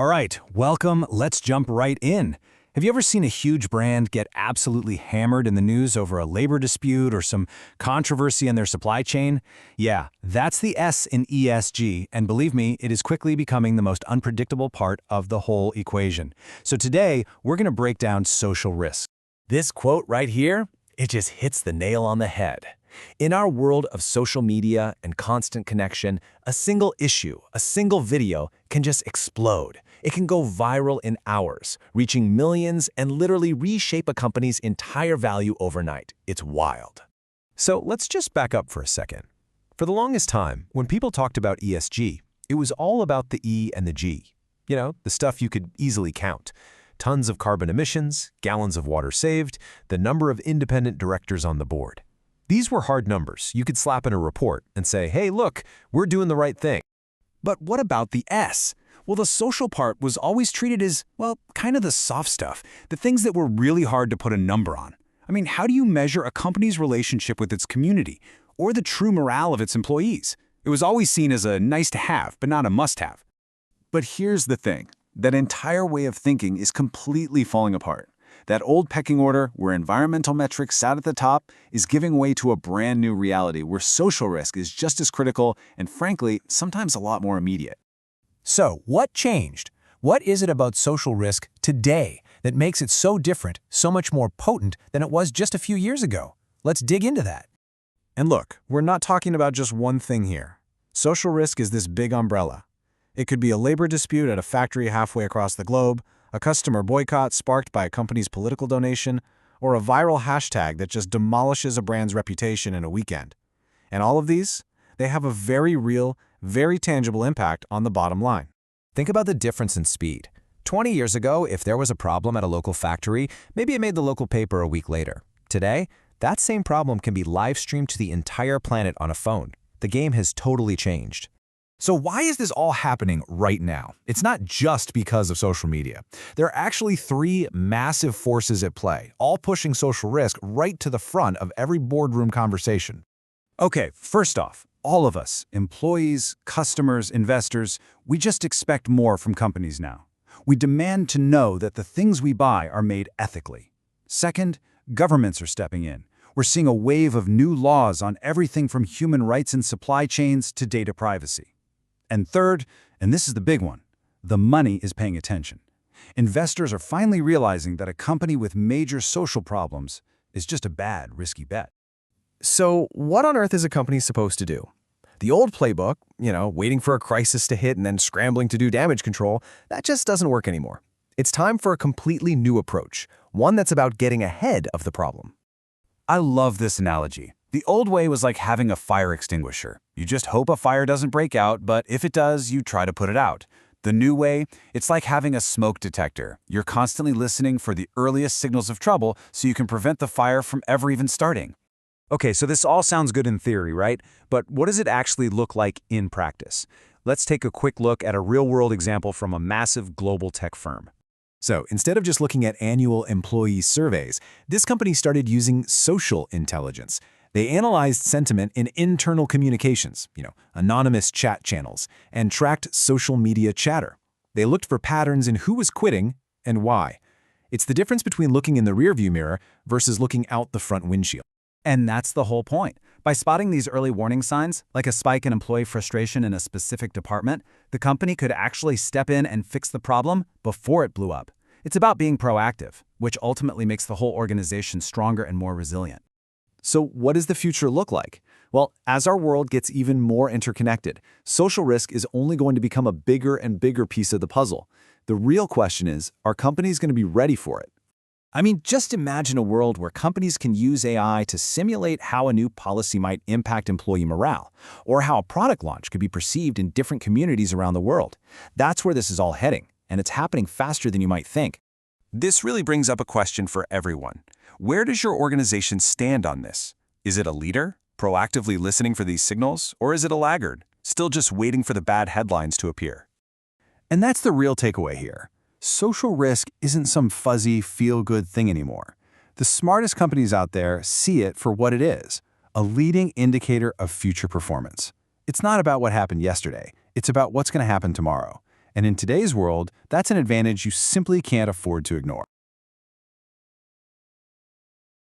All right, welcome. Let's jump right in. Have you ever seen a huge brand get absolutely hammered in the news over a labor dispute or some controversy in their supply chain? Yeah, that's the S in ESG, and believe me, it is quickly becoming the most unpredictable part of the whole equation. So today, we're going to break down social risk. This quote right here, it just hits the nail on the head. In our world of social media and constant connection, a single issue, a single video can just explode. It can go viral in hours, reaching millions and literally reshape a company's entire value overnight. It's wild. So let's just back up for a second. For the longest time, when people talked about ESG, it was all about the E and the G. You know, the stuff you could easily count. Tons of carbon emissions, gallons of water saved, the number of independent directors on the board. These were hard numbers you could slap in a report and say, hey, look, we're doing the right thing. But what about the S? Well, the social part was always treated as, well, kind of the soft stuff, the things that were really hard to put a number on. I mean, how do you measure a company's relationship with its community or the true morale of its employees? It was always seen as a nice to have, but not a must-have. But here's the thing. That entire way of thinking is completely falling apart. That old pecking order where environmental metrics sat at the top is giving way to a brand new reality where social risk is just as critical and, frankly, sometimes a lot more immediate. So, what changed? What is it about social risk today that makes it so different, so much more potent than it was just a few years ago? Let's dig into that. And look, we're not talking about just one thing here. Social risk is this big umbrella. It could be a labor dispute at a factory halfway across the globe, a customer boycott sparked by a company's political donation, or a viral hashtag that just demolishes a brand's reputation in a weekend. And all of these, they have a very real, very tangible impact on the bottom line. Think about the difference in speed. 20 years ago, if there was a problem at a local factory, maybe it made the local paper a week later. Today, that same problem can be live-streamed to the entire planet on a phone. The game has totally changed. So why is this all happening right now? It's not just because of social media. There are actually three massive forces at play, all pushing social risk right to the front of every boardroom conversation. Okay, first off, all of us, employees, customers, investors, we just expect more from companies now. We demand to know that the things we buy are made ethically. Second, governments are stepping in. We're seeing a wave of new laws on everything from human rights in supply chains to data privacy. And third, and this is the big one, the money is paying attention. Investors are finally realizing that a company with major social problems is just a bad, risky bet. So what on earth is a company supposed to do? The old playbook, waiting for a crisis to hit and then scrambling to do damage control, that just doesn't work anymore. It's time for a completely new approach, one that's about getting ahead of the problem. I love this analogy. The old way was like having a fire extinguisher. You just hope a fire doesn't break out, but if it does, you try to put it out. The new way, it's like having a smoke detector. You're constantly listening for the earliest signals of trouble so you can prevent the fire from ever even starting. Okay, so this all sounds good in theory, right? But what does it actually look like in practice? Let's take a quick look at a real-world example from a massive global tech firm. So instead of just looking at annual employee surveys, this company started using social intelligence. They analyzed sentiment in internal communications, anonymous chat channels, and tracked social media chatter. They looked for patterns in who was quitting and why. It's the difference between looking in the rearview mirror versus looking out the front windshield. And that's the whole point. By spotting these early warning signs, like a spike in employee frustration in a specific department, the company could actually step in and fix the problem before it blew up. It's about being proactive, which ultimately makes the whole organization stronger and more resilient. So what does the future look like? Well, as our world gets even more interconnected, social risk is only going to become a bigger and bigger piece of the puzzle. The real question is, are companies going to be ready for it? I mean, just imagine a world where companies can use AI to simulate how a new policy might impact employee morale, or how a product launch could be perceived in different communities around the world. That's where this is all heading, and it's happening faster than you might think. This really brings up a question for everyone. Where does your organization stand on this? Is it a leader, proactively listening for these signals, or is it a laggard, still just waiting for the bad headlines to appear? And that's the real takeaway here. Social risk isn't some fuzzy, feel-good thing anymore. The smartest companies out there see it for what it is, a leading indicator of future performance. It's not about what happened yesterday. It's about what's going to happen tomorrow. And in today's world, that's an advantage you simply can't afford to ignore.